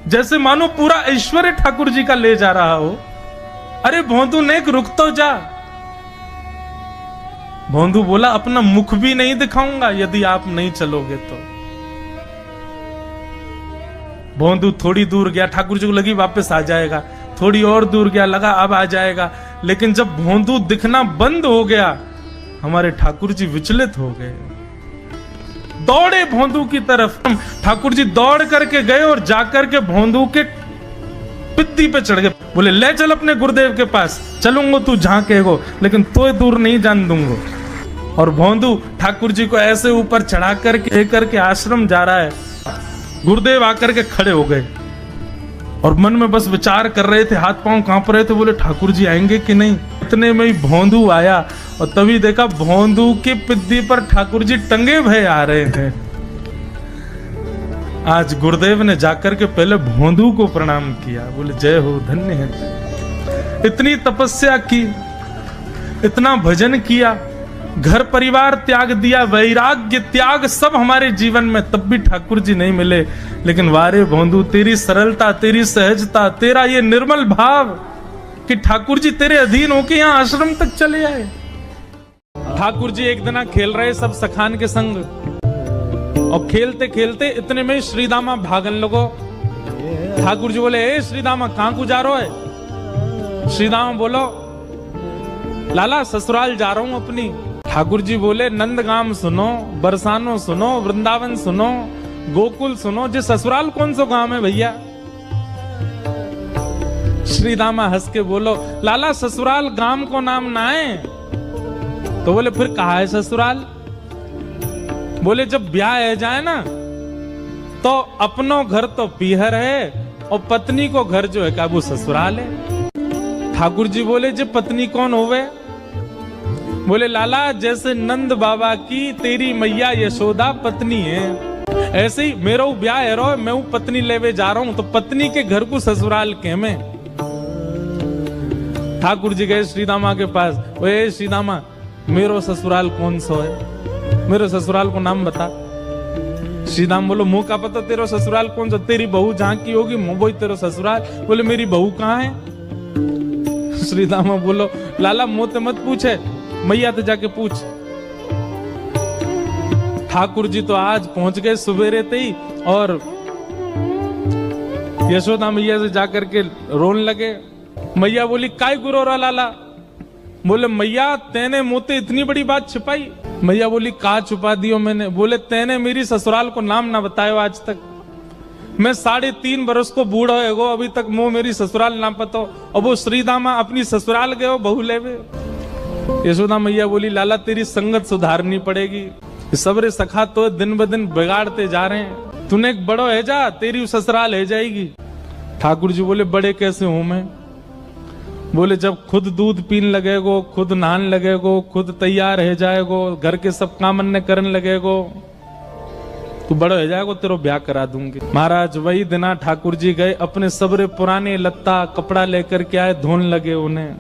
जैसे मानो पूरा ऐश्वर्य ठाकुर जी का ले जा रहा हो। अरे भोंदू ने रुक तो जा। भोंदू बोला अपना मुख भी नहीं दिखाऊंगा यदि आप नहीं चलोगे तो। भोंदू थोड़ी दूर गया, ठाकुर जी को लगी वापस आ जाएगा, थोड़ी और दूर गया, लगा अब आ जाएगा, लेकिन जब भोंदू दिखना बंद हो गया हमारे ठाकुर जी विचलित हो गए, दौड़े भोंदू की तरफ। ठाकुर जी दौड़ करके गए और जाकर के भोंदू के पित्ती पे चढ़ गए। बोले ले चल अपने गुरुदेव के पास, चलूंगा तू जहां कहेगो, लेकिन तो दूर नहीं जान दूंगा। और भोंदू ठाकुर जी को ऐसे ऊपर चढ़ा करके आश्रम जा रहा है। गुरुदेव आकर के खड़े हो गए और मन में बस विचार कर रहे थे, हाथ पांव कांप रहे थे, बोले ठाकुर जी आएंगे कि नहीं। इतने में ही भोंदू आया और तभी देखा भोंदू की पिद्दी पर ठाकुर जी टंगे भय आ रहे थे। आज गुरुदेव ने जाकर के पहले भोंदू को प्रणाम किया, बोले जय हो, धन्य है। इतनी तपस्या की, इतना भजन किया, घर परिवार त्याग दिया, वैराग्य त्याग सब हमारे जीवन में, तब भी ठाकुर जी नहीं मिले। लेकिन वारे भोंदू, तेरी सरलता, तेरी सहजता, तेरा ये निर्मल भाव कि ठाकुर जी तेरे अधीन होके यहाँ आश्रम तक चले आए। ठाकुर जी एक दिन खेल रहे सब सखान के संग, और खेलते खेलते इतने में श्रीदामा भागन लगो। ठाकुर जी बोले, ए श्रीदामा कहां को जा रहे है? श्रीदामा बोलो, लाला ससुराल जा रहा हूं अपनी। ठाकुर जी बोले, नंदगाम सुनो, बरसानो सुनो, वृंदावन सुनो, गोकुल सुनो, जे ससुराल कौन सा गांव है भैया? श्रीदामा हंस के बोलो, लाला ससुराल गांव को नाम ना है। तो बोले, फिर कहा है ससुराल? बोले, जब ब्याह है जाए ना तो अपनो घर तो पीहर है और पत्नी को घर जो है क्या वो ससुराल है। ठाकुर जी बोले, जे पत्नी कौन होवे? बोले, लाला जैसे नंद बाबा की तेरी मैया यशोदा पत्नी है, ऐसे ही मेरा ब्याह है रो, मैं हूं पत्नी लेवे जा रहा हूं, तो पत्नी के घर को ससुराल के में। ठाकुर जी गए श्रीदामा के पास, ओए श्रीदामा मेरो ससुराल कौन सा है? मेरे ससुराल को नाम बता। श्रीदाम बोलो, मुंह का पता तेरा ससुराल कौन सा? तेरी बहू जहां की होगी मुंह वही तेरा ससुराल। बोले, मेरी बहू कहाँ है? श्रीदामा बोलो, लाला मुंह ते मत पूछे, मैया तो जाके पूछ। ठाकुर जी तो आज पहुंच गए सुबेरे ते ही, और यशोदा मैया से जाकर के रोने लगे। मैया बोली, काय गुरो रा लाला? बोले, मैया तेने मोते इतनी बड़ी बात छिपाई। मैया बोली, कहा छुपा दियो मैंने? बोले, तेने मेरी ससुराल को नाम ना बतायो आज तक। मैं 3.5 बरस को बूढ़ा है अभी तक मो मेरी ससुराल ना पतो, और वो श्रीदामा अपनी ससुराल गए बहू लेवे। यशोदा मैया बोली, लाला तेरी संगत सुधारनी पड़ेगी, सबरे सखा तो दिन ब दिन बिगाड़ते जा रहे हैं, तूने एक बड़ो है जा, तेरी ससुराल है जाएगी। ठाकुर जी बोले, बड़े कैसे हूं मैं? बोले, जब खुद दूध पीन लगेगो, खुद नहान लगेगो, खुद तैयार है जाएगो, घर के सब काम अन्य करने लगेगो, तू बड़ो हो जाएगो, तेरो ब्याह करा दूंगी। महाराज वही दिना ठाकुर जी गए, अपने सबरे पुराने लत्ता कपड़ा लेकर के आए, धोने लगे उन्हें,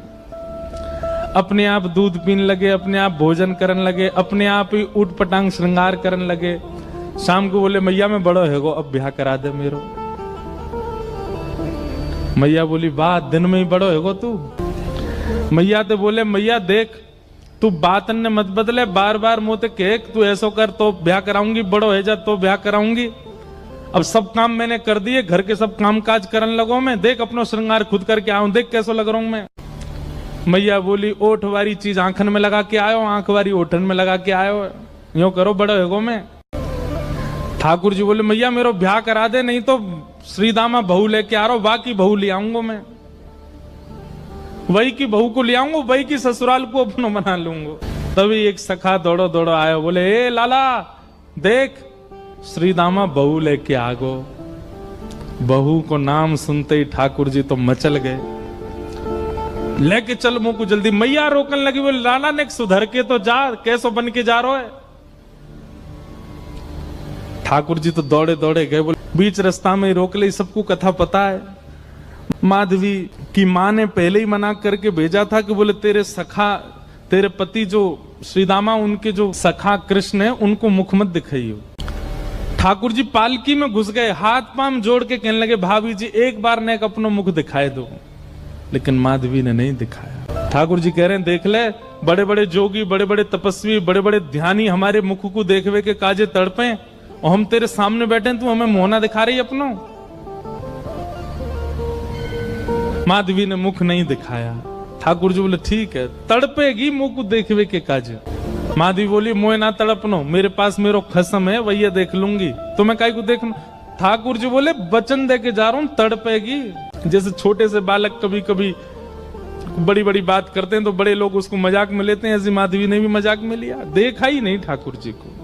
अपने आप दूध पीने लगे, अपने आप भोजन करने लगे, अपने आप ही उठ पटांग श्रृंगार करने लगे। शाम को बोले, मैया मैं बड़ो है गो, अब ब्याह करा दे मेरो। मैया बोली, वाह दिन में ही बड़ो है गो तू। मैया तो बोले, मैया देख तू बात ने मत बदले, बार बार मोते कह तू ऐसो कर तो ब्याह कराऊंगी, बड़ो है जा तो ब्याह कराऊंगी। अब सब काम मैंने कर दिए, घर के सब काम काज करने लगो मैं, देख अपनो श्रृंगार खुद करके आऊं, देख कैसो लग रहा हूं मैं। मैया बोली, ओठ वाली चीज आंखन में लगा के आयो, आंख वाली ओठन में लगा के आयो, यूं करो बड़ो है गो मैं। ठाकुर जी बोले, मैया मेरो ब्याह करा दे, नहीं तो श्रीदामा बहू लेके आ रहा हूं, बाकी बहू ले आऊंगा मैं, वही की बहू को ले आऊंगा, वही की ससुराल को अपनो बना लूंगा। तभी एक सखा दौड़ो दौड़ो आयो, बोले, ए लाला देख श्रीदामा बहू लेके आ गो। बहू को नाम सुनते ही ठाकुर जी तो मचल गए, लेके चल मुंह को जल्दी। मैया रोकने लगी, बोले, लाला ने सुधर के तो जा, कैसो बन के जा रहा है? ठाकुर जी तो दौड़े दौड़े गए, बोले बीच रास्ता में रोक ले, सबको कथा पता है। माधवी की माँ ने पहले ही मना करके भेजा था कि बोले तेरे सखा, तेरे पति जो श्रीदामा, उनके जो सखा कृष्ण है, उनको मुख मत दिखाइयो। ठाकुर जी पालकी में घुस गए, हाथ पांव जोड़ के कहने लगे, भाभी जी एक बार ने अपनो मुख दिखाए दो, लेकिन माधवी ने नहीं दिखाया। ठाकुर जी कह रहे हैं, देख ले, बड़े बड़े जोगी, बड़े बड़े तपस्वी, बड़े बड़े ध्यानी हमारे मुख को देखवे के काजे तड़पे, और हम तेरे सामने बैठे, तू हमें मोहना दिखा रही अपनो। माधवी ने मुख नहीं दिखाया। ठाकुर जी बोले, ठीक है, तड़पेगी मुख को देखवे के काजे। माधवी बोली, मोए ना तड़पनो, मेरे पास मेरो खसम है, वही देख लूंगी, तुम्हें काहे को देखना। ठाकुर जी बोले, वचन दे के जा रहा हूं, तड़पेगी। जैसे छोटे से बालक कभी कभी बड़ी बड़ी बात करते हैं तो बड़े लोग उसको मजाक में लेते हैं, ऐसी माधवी ने भी मजाक में लिया, देखा ही नहीं ठाकुर जी को।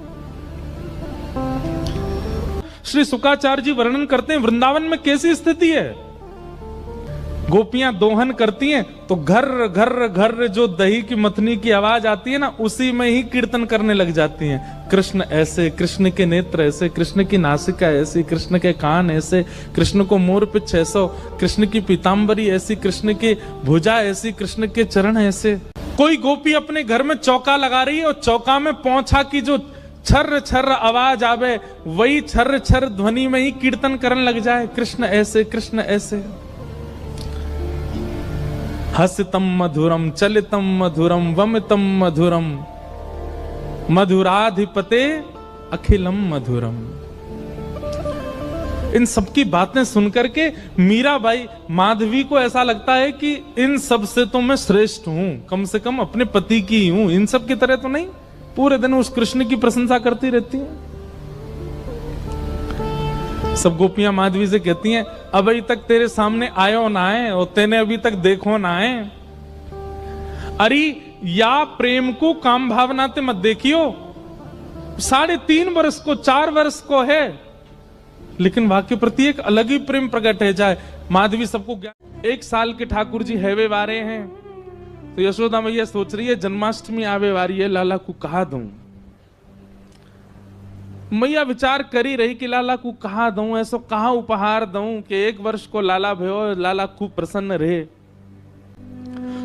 श्री शुकाचार्य जी वर्णन करते हैं, वृंदावन में कैसी स्थिति है। गोपियां दोहन करती हैं तो घर घर घर जो दही की मथनी की आवाज आती है ना, उसी में ही कीर्तन करने लग जाती हैं। कृष्ण ऐसे, कृष्ण के नेत्र ऐसे, कृष्ण की नासिका ऐसी, कृष्ण के कान ऐसे, कृष्ण को मोर पिछ ऐसो, कृष्ण की पीताम्बरी ऐसी, कृष्ण की भुजा ऐसी, कृष्ण के चरण ऐसे। कोई गोपी अपने घर में चौका लगा रही है और चौका में पौंछा की जो छर्र छर्र आवाज आवे, वही छर्र छर्र ध्वनि में ही कीर्तन करने लग जाए, कृष्ण ऐसे कृष्ण ऐसे। हसितम मधुरम चलितम मधुरम वमितम मधुरम मधुराधिपते अखिलम मधुरम। इन सबकी बातें सुनकर के मीराबाई माधवी को ऐसा लगता है कि इन सब से तो मैं श्रेष्ठ हूं, कम से कम अपने पति की ही हूं, इन सब की तरह तो नहीं। पूरे दिन उस कृष्ण की प्रशंसा करती रहती हैं। सब गोपियां माधवी से कहती हैं, अभी तक तेरे सामने आयो ना है और तेने अभी तक देखो ना है। अरे या प्रेम को काम भावना ते मत देखियो, 3.5 वर्ष को 4 वर्ष को है, लेकिन वाक्य प्रति एक अलग ही प्रेम प्रकट है जाए। माधवी सबको 1 साल के ठाकुर जी हैवे वारे हैं, तो यशोदा मैया सोच रही है जन्माष्टमी आवे वारी है, लाला को कहा दूं। मैया विचार करी रही कि लाला को कहा दूं, ऐसो कहा उपहार दूं कि 1 वर्ष को लाला भयो, लाला खूब प्रसन्न रहे।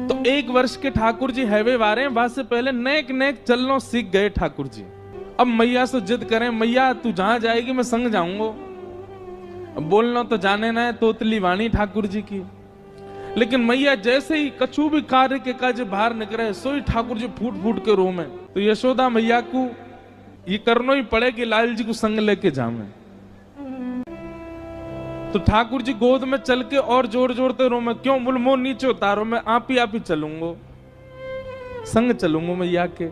तो 1 वर्ष के ठाकुर जी हैवे वारे हैं, वहां से पहले नेक नेक चलना सीख गए ठाकुर जी। अब मैया से जिद करें, मैया तू जहां जाएगी मैं संग जाऊंगा। बोलना तो जाने ना है तोतली वाणी ठाकुर जी की, लेकिन मैया जैसे ही कछु भी कार्य के काज बाहर निकले, सोई ठाकुर जी फूट फूट के रोमे। तो यशोदा मैया को ये करना ही पड़े कि लाल जी को संग लेके जामे। तो ठाकुर जी गोद में चल के और जोर जोरते रोमे, क्यों बोल मोह नीचे उतारो, मैं आप ही चलूंगा, संग चलूंगा मैया के।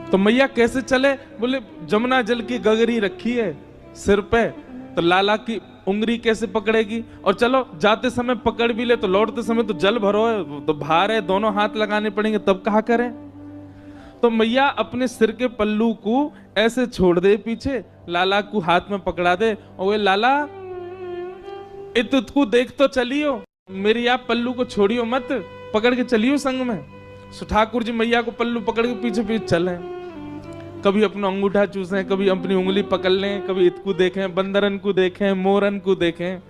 तो मैया कैसे चले, बोले जमुना जल की गगरी रखी है सिर पे, तो लाला की उंगली कैसे पकड़ेगी, और चलो जाते समय पकड़ भी ले तो लौटते समय तो जल भरो है, तो भार है, दोनों हाथ लगाने पड़ेंगे, तब कहा करें। तो मैया अपने सिर के पल्लू को ऐसे छोड़ दे पीछे, लाला को हाथ में पकड़ा दे, और वे लाला इतको देख तो चलियो, मेरी आप पल्लू को छोड़ियो मत, पकड़ के चलियो संग में। सो ठाकुर जी मैया को पल्लू पकड़ के पीछे पीछे चले, कभी अपना अंगूठा चूसें, कभी अपनी उंगली पकड़ लें, कभी इतको देखें, बंदरन को देखें, मोरन को देखें,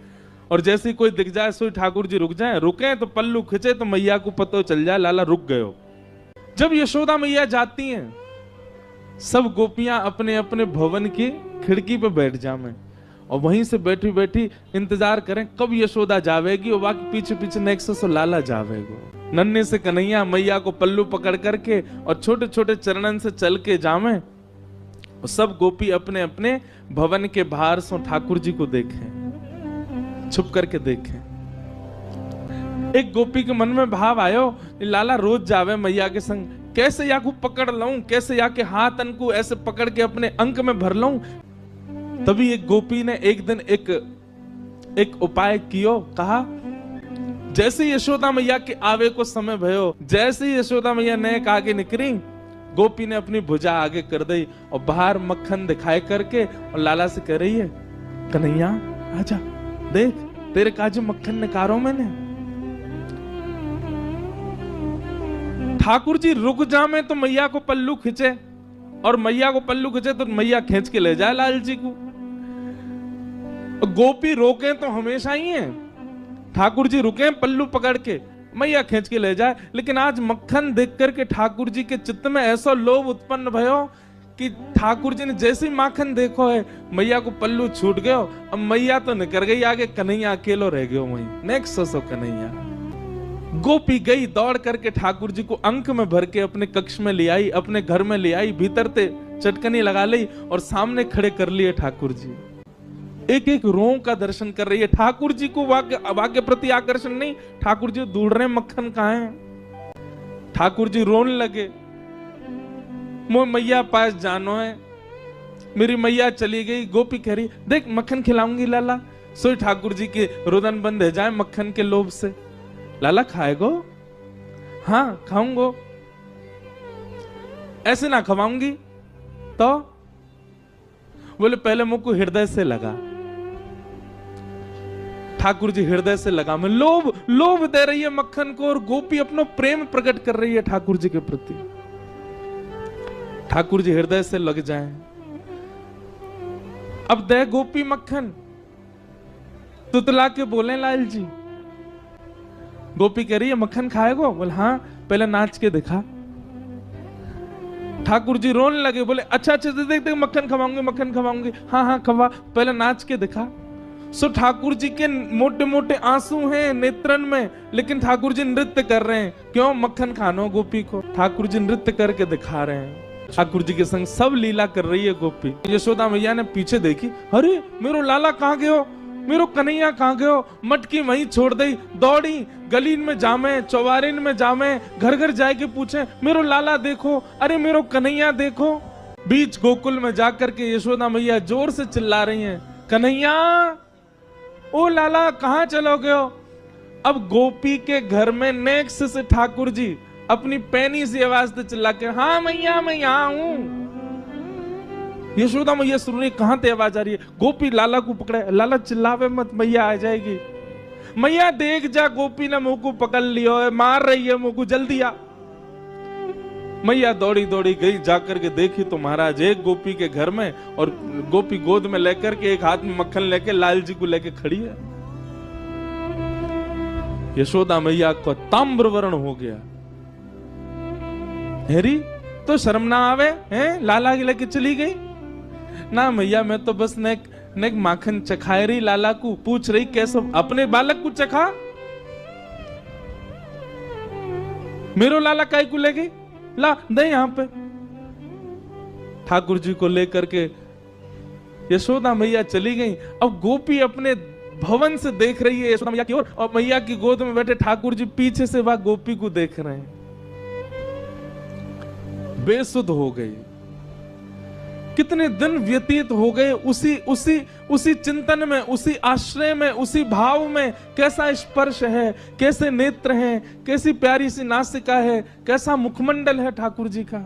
और जैसे ही कोई दिख जाए सोई ठाकुर जी रुक जाए, रुके तो पल्लू खिंचे तो मैया को पता चल जाए लाला रुक गयो। जब यशोदा मैया जाती हैं, सब गोपियां अपने अपने भवन की खिड़की पे बैठ जावे और वहीं से बैठी बैठी इंतजार करें कब यशोदा जावेगी, और बाकी पीछे पीछे नेक्स्ट से लाला जावेगो। नन्हे से कन्हैया मैया को पल्लू पकड़ करके और छोटे छोटे चरणन से चल के जावे, और सब गोपी अपने अपने भवन के बाहर से ठाकुर जी को देखें, छुप करके देखें। एक गोपी के मन में भाव आयो, लाला रोज जावे मैया के संग, कैसे या को पकड़ लऊं, कैसे या के हाथ अनको ऐसे पकड़ के अपने अंक में भर लऊं। तभी एक गोपी ने एक दिन एक उपाय कियो, कहा जैसे यशोदा मैया के आवे को समय भयो, जैसे यशोदा मैया नेक आगे निकली, गोपी ने अपनी भुजा आगे कर दी और बाहर मक्खन दिखाए करके और लाला से कह रही है, कन्हैया आजा देख तेरे काजू मक्खन निकारो मैंने। ठाकुर जी रुक जामे तो मैया को पल्लू खींचे, और मैया को पल्लू खींचे तो मैया खींच के ले जाए लाल जी को। गोपी रोके तो हमेशा ही है, ठाकुर जी रुके पल्लू पकड़ के, मैया खींच के ले जाए। लेकिन आज मक्खन देख करके ठाकुर जी के चित्त में ऐसा लोभ उत्पन्न भयो कि ठाकुर जी ने जैसे ही माखन देखो है, मैया को पल्लू छूट गयो, अब मैया तो निकल गई आगे, कन्हैया अकेलो रह गयो वहीं। Next so Kanhaiya. गोपी गई दौड़ करके ठाकुर जी को अंक में भर के अपने कक्ष में ले आई, अपने घर में ले आई, भीतर ते चटकनी लगा ली और सामने खड़े कर लिए ठाकुर जी। एक एक रों का दर्शन कर रही है। ठाकुर जी को वाक्य प्रति आकर्षण नहीं, ठाकुर जी ढूंढ रहे मक्खन कहाँ है। ठाकुर जी रोने लगे, मोह मैया पास जानो है, मेरी मैया चली गई। गोपी कह रही देख मक्खन खिलाऊंगी लाला। सोई ठाकुर जी के रुदन बंद है जाए मक्खन के लोभ से। लाला खाएगो? हाँ खाऊंगो। ऐसे ना खवाऊंगी तो? बोले पहले मुझको हृदय से लगा। ठाकुर जी हृदय से लगा में लोभ दे रही है मक्खन को, और गोपी अपना प्रेम प्रकट कर रही है ठाकुर जी के प्रति। ठाकुर जी हृदय से लग जाएं। अब दे गोपी मक्खन, तुतला के बोले लाल जी। गोपी कह रही है मक्खन खाएगो? बोले हाँ, पहले नाच के दिखा। ठाकुर जी रोने लगे, बोले अच्छा अच्छा देख देख मक्खन खवाऊंगे, मक्खन खवाऊंगे, हाँ हाँ खवा, पहले नाच के दिखा। सो ठाकुर जी के मोटे मोटे आंसू हैं नेत्रन में, लेकिन ठाकुर जी नृत्य कर रहे हैं। क्यों? मक्खन खानो गोपी को। ठाकुर जी नृत्य करके दिखा रहे हैं। ठाकुर जी के संग सब लीला कर रही है गोपी। यशोदा मैया ने पीछे देखी, अरे मेरो लाला कहाँ गयो, मेरो कन्हैया कहाँ गयो। मटकी वहीं छोड़ दी, दौड़ी गलीन में जामे, चौबारिन में जामे, घर घर जाके पूछे मेरो लाला देखो, अरे मेरो कन्हैया देखो। बीच गोकुल में जाकर के यशोदा मैया जोर से चिल्ला रही हैं, कन्हैया ओ लाला कहाँ चलो गयो। अब गोपी के घर में नेक्स्ट से ठाकुर जी अपनी पैनी सी आवाज से चिल्ला के, हाँ मैया मैं यहाँ हूं। यशोदा मैया सुन रही, कहां ते आवाज आ रही है। गोपी लाला को पकड़े, लाला चिल्लावे मत, मैया आ जाएगी। मैया देख जा, गोपी ने मुंह को पकड़ लियो है, मार रही है मुंह को, जल्दी आ। मैया दौड़ी दौड़ी गई, जाकर के देखी तो महाराज एक गोपी के घर में, और गोपी गोद में लेकर के एक हाथ में मक्खन लेके लाल जी को लेके खड़ी है। यशोदा मैया को ताम्रवर्ण हो गया। हेरी तो शर्म ना आवे हैं, लाला के लेके चली गई ना। मैया मैं तो बस नेक माखन चखाए रही, लाला को पूछ रही कैसे अपने बालक को चखा, मेरो लाला काय को ले गई, ला दे यहां पे। ठाकुर जी को लेकर के यशोदा मैया चली गई। अब गोपी अपने भवन से देख रही है यशोदा मैया की ओर, और मैया की गोद में बैठे ठाकुर जी पीछे से वह गोपी को देख रहे हैं। बेसुध हो गई। कितने दिन व्यतीत हो गए उसी चिंतन में, उसी आश्रय में, उसी भाव में। कैसा स्पर्श है, कैसे नेत्र हैं, कैसी प्यारी सी नासिका है, कैसा मुखमंडल है ठाकुर जी का।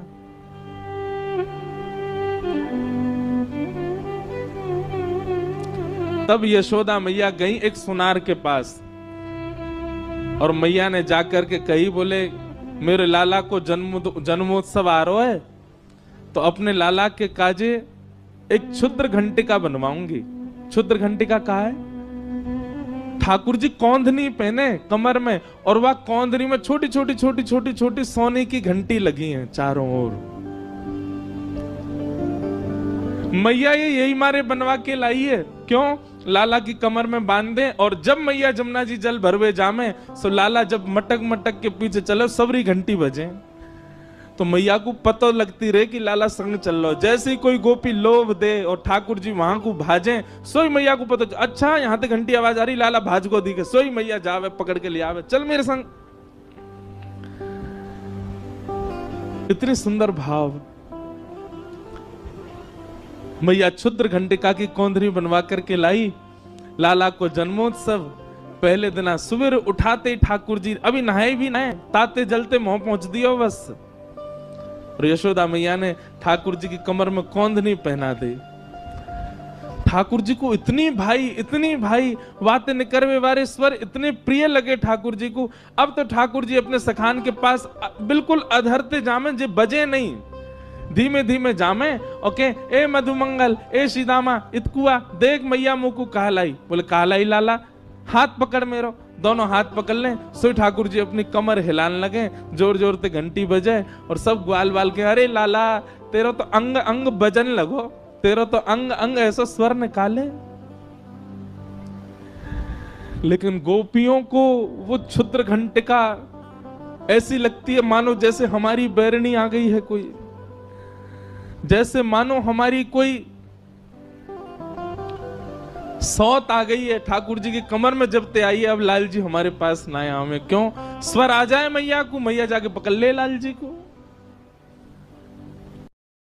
तब यशोदा मैया गई एक सुनार के पास, और मैया ने जाकर के कही, बोले मेरे लाला को जन्मोत्सव आ रहा है, तो अपने लाला के काजे एक क्षुद्र घंटिका बनवाऊंगी। क्षुद्र घंटिका कहा है? ठाकुर जी कौंधनी पहने कमर में, और वह कौंधनी में छोटी छोटी छोटी छोटी छोटी सोने की घंटी लगी हैं चारों ओर। मैया ये यही मारे बनवा के लाई है। क्यों? लाला की कमर में बांध दे, और जब मैया जमुना जी जल भरवे जामे, सो लाला जब मटक मटक के पीछे चले, सबरी घंटी बजे, तो मैया को पता लगती रहे कि लाला संग चल लो। जैसे ही कोई गोपी लोभ दे और ठाकुर जी वहां को भाजे, सोई मैया को पता, अच्छा यहां तक घंटी आवाज आ रही, लाला भाज को दी के, सोई मैया जावे पकड़ के ले आवे, चल मेरे संग। इतनी सुंदर भाव। मैया क्षुद्र घंटिका की कौंधरी बनवा करके लाई। लाला को जन्मोत्सव पहले दिन सुबह उठाते ठाकुर जी अभी नहाए भी नए, ताते जलते मुंह पहुंच दियो बस। और यशोदा मैया ने ठाकुर जी की कमर में कौंधनी पहना दी। ठाकुर जी को इतनी भाई बातें निकरवे वारे स्वर इतने प्रिय लगे ठाकुर जी को। अब तो ठाकुर जी अपने सखान के पास बिल्कुल अधरते जामे, जे बजे नहीं, धीमे धीमे जामे। ओके, ए मधुमंगल, ए सीदामा, इतकुआ देख मैया मुंह को कहलाई। बोले कहलाई लाला, हाथ पकड़ मेरो। दोनों हाथ पकड़ लें, सो ठाकुर जी अपनी कमर हिलाने लगे, जोर जोर से घंटी बजे, और सब ग्वाल बाल के, अरे लाला तेरा तो अंग अंग बजन लगो, तेरा तो अंग अंग ऐसा स्वर निकाले। लेकिन गोपियों को वो क्षुद्र घंटिका ऐसी लगती है मानो जैसे हमारी बैरनी आ गई है कोई, जैसे मानो हमारी कोई सौत आ गई है। ठाकुर जी की कमर में जब ते आई है, अब लाल जी हमारे पास ना आए, हमें क्यों स्वर आ जाए मैया को, मैया जाके पकड़ ले लाल जी को।